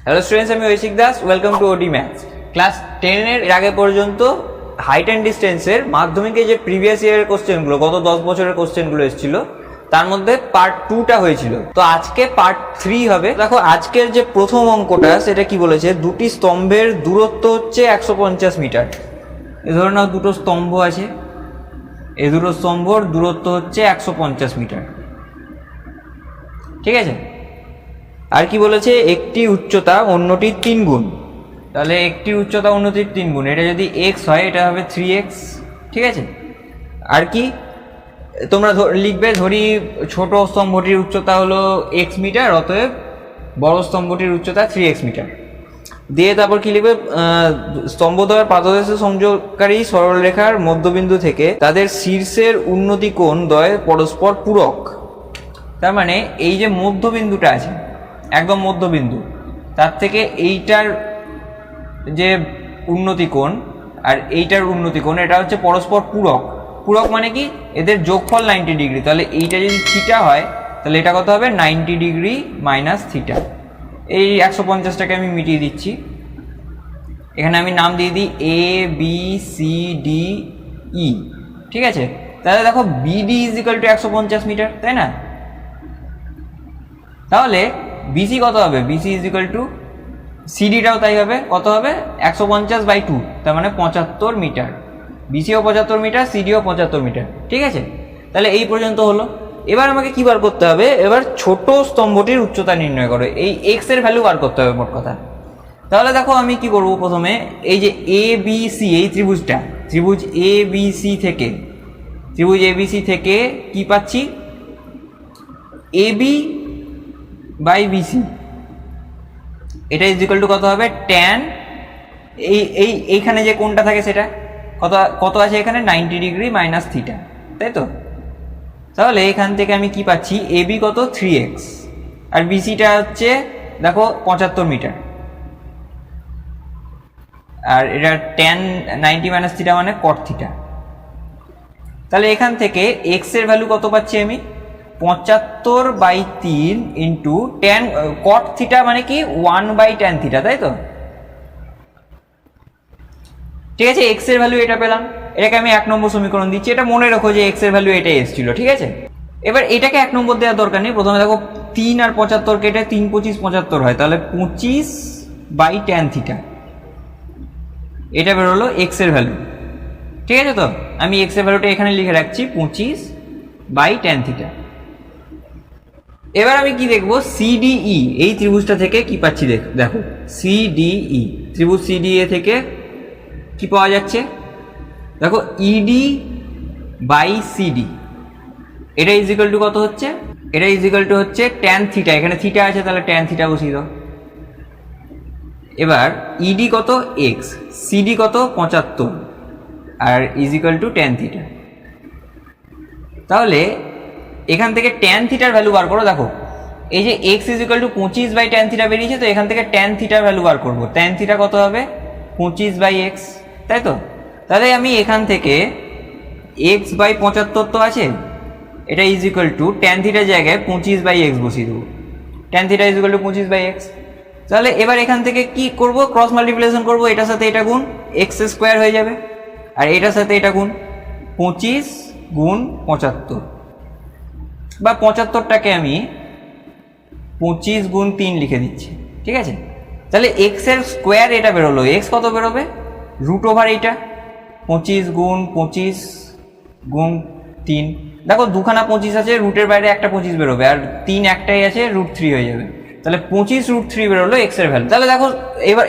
Hello students, আমি Aishik Das. Welcome to OD maths. Class 10 এর আগে পর্যন্ত হাইট অ্যান্ড ডিস্টেন্সের মাধ্যমিকে যে প্রিভিয়াস ইয়ারের কোশ্চেনগুলো, গত 10 বছরের কোশ্চেনগুলো এসেছিল, তার মধ্যে পার্ট 2টা হয়েছিল। তো আজকে পার্ট 3 হবে। দেখো, আজকের যে প্রথম অঙ্কটা সেটা কি বলেছে, দুটি স্তম্ভের দূরত্ব হচ্ছে 150 মিটার। এ ধরে নাও দুটো স্তম্ভ আছে, এই দুটো স্তম্ভর দূরত্ব হচ্ছে 150 মিটার, ঠিক আছে। আর কি বলেছে, একটি উচ্চতা অন্যটির 3 গুণ। তাহলে একটি উচ্চতা অন্যটির 3 গুণ, এটা যদি এক্স হয় এটা হবে 3x, ঠিক আছে। আর কি তোমরা লিখবে, ধরি ছোট স্তম্ভটির উচ্চতা হলো x মিটার, অতএব বড় স্তম্ভটির উচ্চতা 3x মিটার। দিয়ে তারপর কি লিখবে, স্তম্ভদ্বয়ের পাদদেশে সংযোগকারী সরলরেখার মধ্যবিন্দু থেকে তাদের শীর্ষের উন্নতি কোণ দ্বয় পরস্পর পূরক। তার মানে এই যে মধ্যবিন্দুটা আছে, একদম মধ্যবিন্দু, তার থেকে এইটার যে উন্নতি কোণ আর এইটার উন্নতি কোণ, এটা হচ্ছে পরস্পর পূরক। পূরক মানে কি, এদের যোগফল 90 ডিগ্রি। তাহলে এইটা যদি থিটা হয় তাহলে এটা কত হবে, 90 ডিগ্রি মাইনাস থিটা। এই 150টাকে আমি মিটিয়ে দিচ্ছি, এখানে আমি নাম দিয়ে দিই A B C D E, ঠিক আছে। তাহলে দেখো বিডি ইজ ইকুয়াল টু 150 মিটার, তাই না? তাহলে বিসি কত হবে, বিসি ইজ ইকুয়াল টু সিডিটাও তাই হবে, কত হবে 150/2, তার মানে 75 মিটার। বিসিও 75 মিটার, সিডিও 75 মিটার, ঠিক আছে। তাহলে এই পর্যন্ত হলো। এবার আমাকে কি বার করতে হবে, এবার ছোট স্তম্ভটির উচ্চতা নির্ণয় করো, এই এক্স এর ভ্যালু বার করতে হবে মোট কথা। তাহলে দেখো আমি কি করব, প্রথমে এই যে এ বি সি, এই ত্রিভুজটা, ত্রিভুজ এ বি সি থেকে, ত্রিভুজ এ বি সি থেকে কি পাচ্ছি, এ বি বাই বিসি, এটা ইজ ইকুয়াল টু কত হবে, ট্যান এইখানে যে কোণটা থাকে সেটা কত আছে এখানে, 90 ডিগ্রি মাইনাস থিটা, তাই তো। তাহলে এখান থেকে আমি কি পাচ্ছি, এ বি কত 3x, আর বিসিটা হচ্ছে দেখো 75 মিটার, আর এটা ট্যান 90 মাইনাস থিটা মানে কট থিটা। তাহলে এখান থেকে এক্স এর ভ্যালু কত পাচ্ছি আমি, 75/3 ইন্টু ট্যান কট থিটা মানে কি 1/tan থিটা, তাই তো। ঠিক আছে, এক্স এর ভ্যালু এটা পেলাম, এটাকে আমি 1 নম্বর সমীকরণ দিচ্ছি। এটা মনে রাখো যে এক্স এর ভ্যালু এটাই এসেছিল, ঠিক আছে। এবার এটাকে 1 নম্বর দেওয়ার দরকার নেই। প্রথমে দেখো 3 আর 75 কেটে 3 25 75 হয়, তাহলে 25/tan থিটা, এটা বেরোলো এক্স এর ভ্যালু, ঠিক আছে। তো আমি এক্স এর ভ্যালুটা এখানে লিখে রাখছি, 25/tan থিটা। এবার আমি কি দেখবো, সিডিই, এই ত্রিভুজটা থেকে কি পাচ্ছি দেখো, সিডিই, ত্রিভুজ সিডিএ থেকে কি পাওয়া যাচ্ছে, দেখো ইডি বাই সিডি, এটা ইজ ইকুয়াল টু কত হচ্ছে, এটা ইজ ইকুয়াল টু হচ্ছে ট্যান থিটা, এখানে থিটা আছে তাহলে ট্যান থিটা বসিয়ে দাও। এবার ইডি কত এক্স, সিডি কত 75, আর is equal to tan theta. তাহলে এখান থেকে ট্যান থিটার ভ্যালু বার করো। দেখো এই যে x is equal two 25/tan theta বেরিয়েছে, তো এখান থেকে ট্যান থিটার ভ্যালু বার করবো। ট্যান থিটা কত হবে, 25/x, তাই তো। তাহলে আমি এখান থেকে x/75 তো আছে, এটা ইজ ইকুয়াল টু ট্যান থিটার জায়গায় 25/x বসিয়ে দেবো। Tan theta is equal two 25/x। তাহলে এবার এখান থেকে কি করব, ক্রস মাল্টিপ্লিকেশন করবো, এটার সাথে এটা গুণ, এক্স স্কোয়ার হয়ে যাবে, আর এটার সাথে এটা গুণ, 25 গুণ 75, বা 75টাকে আমি 25 গুণ 3 লিখে দিচ্ছি, ঠিক আছে। তাহলে এক্স এর স্কোয়ার এটা বেরোলো, এক্স কত বেরোবে, √, এইটা 25 গুণ 25 গুণ 3, দেখো দুখানা 25 আছে, রুটের বাইরে একটা 25 বেরোবে, আর 3 একটাই আছে, √3 হয়ে যাবে। তাহলে 25√3 বেরোলো এক্স এর ভ্যালু। তাহলে দেখো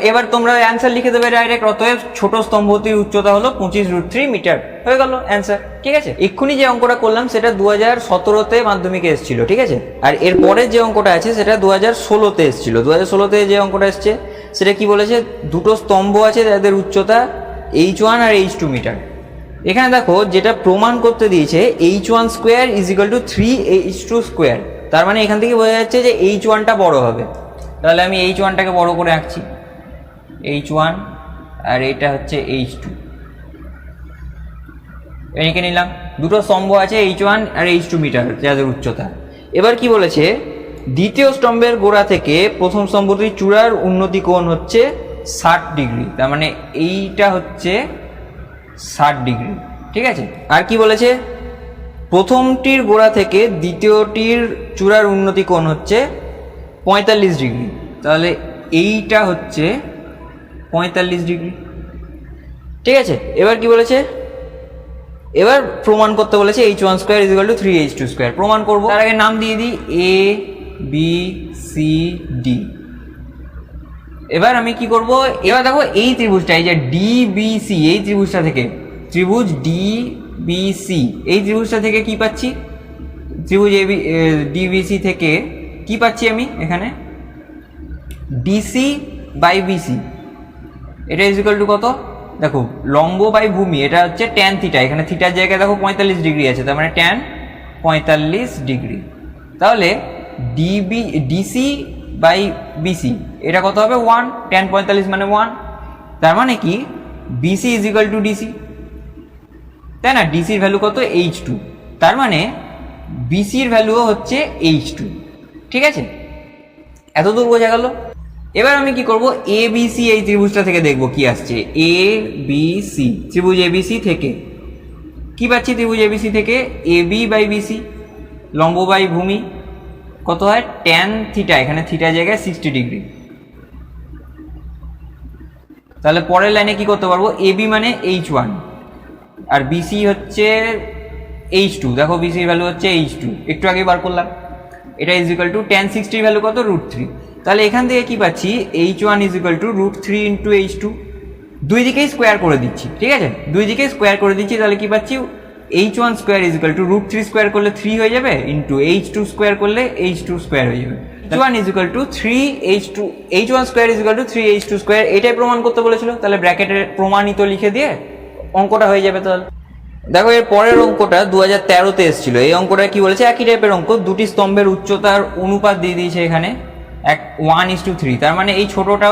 এবার তোমরা অ্যান্সার লিখে দেবে ডাইরেক্ট, অতএব ছোট স্তম্ভটির উচ্চতা হলো 25√3 মিটার, হয়ে গেল অ্যান্সার, ঠিক আছে। এক্ষুনি যে অঙ্কটা করলাম সেটা 2017-তে মাধ্যমিকে এসেছিল, ঠিক আছে। আর এর পরের যে অঙ্কটা আছে সেটা 2016-তে এসেছিল। 2016-তে যে অঙ্কটা এসছে সেটা কি বলেছে, দুটো স্তম্ভ আছে যাদের উচ্চতা h1 আর h2 মিটার। এখানে দেখো যেটা প্রমাণ করতে দিয়েছে, h1 square is equal two 3h2 square, তার মানে এখান থেকে বোঝা যাচ্ছে যে h1টা বড় হবে। তাহলে আমি h1টাকে বড় করে আঁকছি, h1, আর এটা হচ্ছে h2, এঁকে নিলাম। দুটো স্তম্ভ আছে h1 আর h2 মিটার যাদের উচ্চতা। এবার কি বলেছে, দ্বিতীয় স্তম্ভের গোড়া থেকে প্রথম স্তম্ভটির চূড়ার উন্নতি কোণ হচ্ছে 60 ডিগ্রি, তার মানে এইটা হচ্ছে 60 ডিগ্রি। ঠিক আছে, আর কি বলেছে, প্রথমটির গোড়া থেকে দ্বিতীয়টির চূড়ার উন্নতি কোণ হচ্ছে 45 ডিগ্রি, তাহলে এইটা হচ্ছে 45 ডিগ্রি। ঠিক আছে, এবার কি বলেছে, এবার প্রমাণ করতে বলেছে h1 square is equal two 3h2 square. প্রমাণ করবো, তার আগে নাম দিয়ে দিই এ বি সি ডি। এবার আমি কি করব, এবার দেখো এই ত্রিভুজটা, এই যে ডিবিসি, এই ত্রিভুজটা থেকে, ত্রিভুজ ডিবিসি এই ত্রিভুজটা থেকে কি পাচ্ছি, ত্রিভুজ ডিবিসি থেকে কি পাচ্ছি আমি এখানে, ডিসি বাই বিসি, এটা ইজ ইকুয়াল টু কত, দেখো লম্ব বাই ভূমি, এটা হচ্ছে ট্যান থিটা, এখানে থিটার জায়গায় দেখো 45 ডিগ্রি আছে, তার মানে ট্যান 45 ডিগ্রি। তাহলে ডিসি বাই বিসি এটা কত হবে 1, ট্যান 45 মানে 1, তার মানে কি BC is equal to DC, তাই না, ডিসির ভ্যালু কত h2, তার মানে বিসির ভ্যালুও হচ্ছে h2। ঠিক আছে, এত দূর বোঝা গেল। এবার আমি কি করব, এ বি সি এই ত্রিভুজটা থেকে দেখব কি আসছে, এ বি সি, ত্রিভুজ এবিসি থেকে কি পাচ্ছি, ত্রিভুজ এবিসি থেকে এ বি বাই বিসি, লম্ব বাই ভূমি কত হয়, ট্যান থিটা, এখানে থিটা জায়গায় 60 ডিগ্রি। তাহলে পরের লাইনে কি করতে পারবো, এ বি মানে h1 আর বিসি হচ্ছে h2, দেখো বিসির ভ্যালু হচ্ছে h2, একটু আগে বার করলাম, এটা is equal to tan 60 value কত, √3। তাহলে এখান থেকে কি পাচ্ছি, h1 is equal two √3 into h2, দুই দিকেই স্কোয়ার করে দিচ্ছি। ঠিক আছে, দুই দিকে স্কোয়ার করে দিচ্ছি, তাহলে কি পাচ্ছি, h1 square is equal two √3 square করলে 3 হয়ে যাবে, ইন্টু h2 স্কোয়ার করলে h2 স্কোয়ার হয়ে যাবে, h1 is equal two 3h2, h1 square is equal two 3h2 square, এটাই প্রমাণ করতে বলেছিল, তাহলে ব্র্যাকেটের প্রমাণিত লিখে দিয়ে অঙ্কটা হয়ে যাবে। তাহলে দেখো এর পরের অঙ্কটা 2013-তে এসেছিল, এই অঙ্কটা কি বলেছে, একই টাইপের অঙ্ক, দুটি স্তম্ভের উচ্চতার অনুপাত দিয়ে দিয়েছে এখানে 1:3, তার মানে এই ছোটটা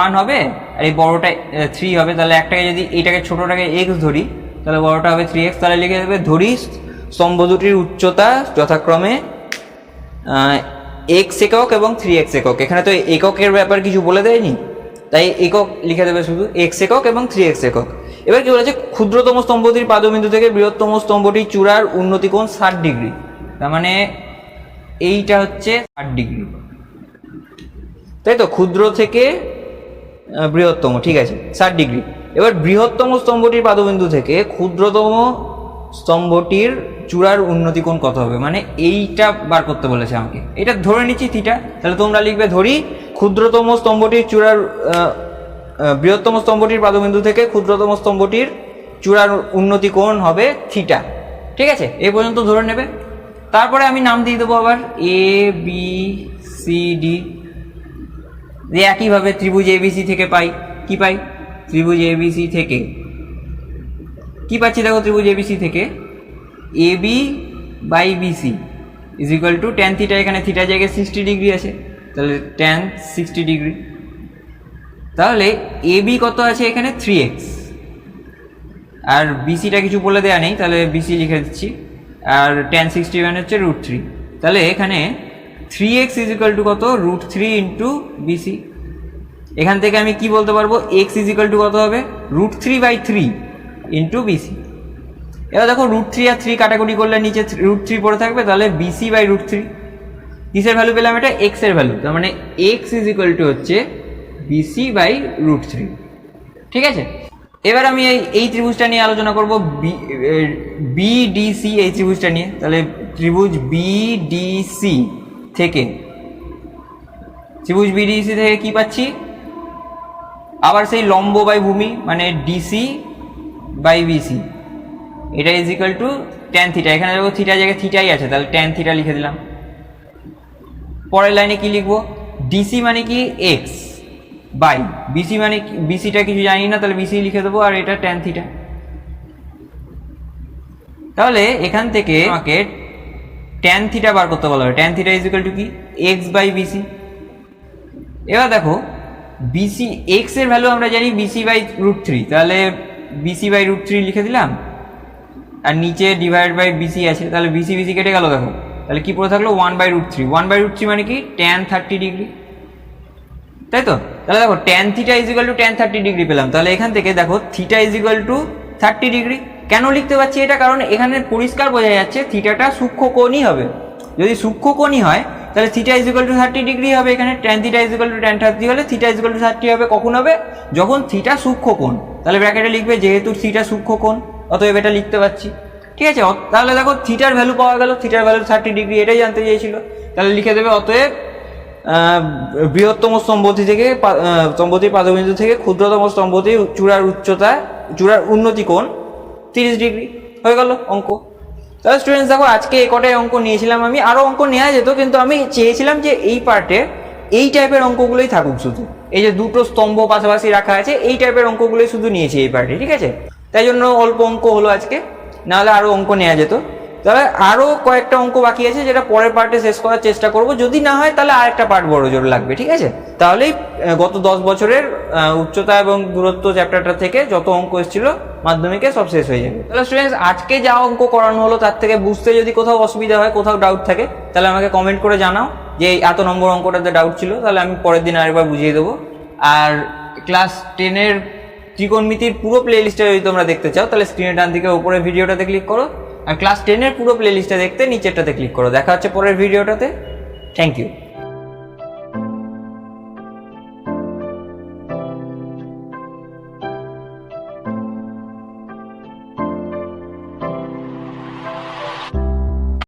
1 হবে আর এই বড়টা 3 হবে, তাহলে একটাকে যদি এইটাকে ছোটটাকে x ধরি তাহলে বড়টা হবে 3x, তাহলে লিখে দেবে ধরি স্তম্ভ দুটির উচ্চতা যথাক্রমে x একক এবং 3x একক, এখানে তো এককের ব্যাপার কিছু বলে দেয়নি, তাই একক লিখে দেবে শুধু x একক এবং 3x একক। এবার কি বলেছে, ক্ষুদ্রতম স্তম্ভটির পাদবিন্দু থেকে বৃহত্তম স্তম্ভটির চূড়ার উন্নতি কোণ 60 ডিগ্রি, তার মানে এইটা হচ্ছে 60 ডিগ্রি, তাই তো, ক্ষুদ্র থেকে বৃহত্তম, ঠিক আছে 60 ডিগ্রি। এবার বৃহত্তম স্তম্ভটির পাদবিন্দু থেকে ক্ষুদ্রতম স্তম্ভটির চূড়ার উন্নতি কোণ কত হবে, মানে এইটা বার করতে বলেছে আমাকে, এটা ধরে নিচ্ছি থিটা, তাহলে তোমরা লিখবে ধরি ক্ষুদ্রতম স্তম্ভটির চূড়ার বৃহত্তম স্তম্ভটির পাদবিন্দু থেকে ক্ষুদ্রতম স্তম্ভটির চূড়ার উন্নতি কোণ হবে থিটা। ঠিক আছে, এই পর্যন্ত ধরে নেবে। তারপরে আমি নাম দিয়ে দেবো আবার এ বি সি ডি, একইভাবে ত্রিভুজ এবিসি থেকে পাই কি পাই, ত্রিভুজ এবিসি থেকে কি পাচ্ছি, দেখো ত্রিভুজ এবিসি থেকে A B by BC is equal to tan theta, এখানে থিটা জায়গায় 60 ডিগ্রি আছে, তাহলে ট্যান 60 ডিগ্রি, তাহলে এ বি কত আছে এখানে 3x, আর বিসিটা কিছু বলে দেওয়া নেই, তাহলে বিসি লিখে দিচ্ছি, আর ট্যান 60 মানে হচ্ছে √3, তাহলে এখানে 3x ইজ ইকুয়াল টু কত, √3 ইন্টু বিসি। এখান থেকে আমি কি বলতে পারবো, x ইজ ইকুয়াল টু কত হবে, √3/3 ইন্টু বিসি। এবার দেখো √3 আর 3 কাটাকুটি করলে নিচে √3 পড়ে থাকবে, তাহলে BC/√3, কিসের ভ্যালু পেলাম, এটা x এর ভ্যালু, তার মানে x ইজ ইকুয়াল টু হচ্ছে BC/√3। ঠিক আছে, এবার আমি এই ত্রিভুজটা নিয়ে আলোচনা করব, BDC এই ত্রিভুজটা নিয়ে। তাহলে ত্রিভুজ BDC থেকে কি পাচ্ছি, আবার সেই লম্ব বাই ভূমি মানে DC/BC, এটা is equal to tan theta, এখানে দেখো থিটা জায়গায় থিটাই আছে, তাহলে ট্যান থিটা লিখে দিলাম। পরের লাইনে কি লিখবো, ডিসি মানে কি x বাই বিসি, মানে বিসিটা কিছু জানি না, তাহলে বিসি লিখে দেবো, আর এটা ট্যান থিটা। তাহলে এখান থেকে আমাকে ট্যান থিটা বার করতে বলা হবে, tan theta is equal two কি x/BC। এবার দেখো বিসি x এর ভ্যালু আমরা জানি BC/√3, তাহলে BC/√3 লিখে দিলাম, আর নিচে ডিভাইড বাই বিসি আছে, তাহলে বিসি কেটে গেল, দেখো তাহলে কি পড়ে থাকলো 1/√3, 1/√3 মানে কি tan 30 ডিগ্রি, তাই তো? তাহলে দেখো tan theta is equal two tan 30 degree পেলাম, তাহলে এখান থেকে দেখো theta is equal two 30 degree. কেন লিখতে পারছি এটা? কারণ এখানে পরিষ্কার বোঝা যাচ্ছে থিটাটা সূক্ষ্ম কোণই হবে। যদি সূক্ষ্ম কোণই হয় তাহলে theta is equal two 30 degree হবে। এখানে tan theta is equal two tan 30 হলে থিটা ইজ ইকুয়াল টু 30 হবে। কখন হবে? যখন থিটা সূক্ষ্ম কোণ। তাহলে ব্র্যাকেটে লিখবে যেহেতু থিটা সূক্ষ্ম কোণ, অতএব এটা লিখতে পারছি। ঠিক আছে, তাহলে দেখো থিটার ভ্যালু পাওয়া গেল, থিটার ভ্যালু 30 ডিগ্রি, এটাই জানতে চেয়েছিল। তাহলে লিখে দেবে অতএব বৃহত্তম স্তম্ভটি থেকে স্তম্ভটির পাদবিন্দু থেকে ক্ষুদ্রতম স্তম্ভটির চূড়ার উচ্চতা, চূড়ার উন্নতি কোণ 30 ডিগ্রি। হয়ে গেল অঙ্ক। তাহলে স্টুডেন্টস দেখো আজকে এই কটাই অঙ্ক নিয়েছিলাম আমি, আরও অঙ্ক নেওয়া যেত, কিন্তু আমি চেয়েছিলাম যে এই পার্টে এই টাইপের অঙ্কগুলোই থাকুক শুধু। এই যে দুটো স্তম্ভ পাশাপাশি রাখা আছে এই টাইপের অঙ্কগুলোই শুধু নিয়েছি এই পার্টে। ঠিক আছে, তাই জন্য অল্প অঙ্ক হলো আজকে, নাহলে আরও অঙ্ক নেওয়া যেত। তাহলে আরও কয়েকটা অঙ্ক বাকি আছে যেটা পরের পার্টে শেষ করার চেষ্টা করব। যদি না হয় তাহলে আরেকটা পার্ট বড় জোর লাগবে। ঠিক আছে, তাহলেই গত 10 বছরের উচ্চতা এবং দূরত্ব চ্যাপ্টারটা থেকে যত অঙ্ক এসেছিল মাধ্যমিকে সব শেষ হয়ে যাবে। তাহলে স্টুডেন্টস আজকে যা অঙ্ক করানো হলো তার থেকে বুঝতে যদি কোথাও অসুবিধা হয়, কোথাও ডাউট থাকে, তাহলে আমাকে কমেন্ট করে জানাও যে এত নম্বর অঙ্কটাতে ডাউট ছিল, তাহলে আমি পরের দিন আরেকবার বুঝিয়ে দেবো। আর ক্লাস 10-এর ত্রিকোণমিতির পুরো প্লেলিস্টটা যদি তোমরা দেখতে চাও তাহলে স্ক্রিনের ডান দিকে উপরে ভিডিওটাতে ক্লিক করো, আর ক্লাস 10-এর পুরো প্লেলিস্টটা দেখতে নিচেরটাতে ক্লিক করো। দেখা হচ্ছে পরের ভিডিওটাতে। Thank you.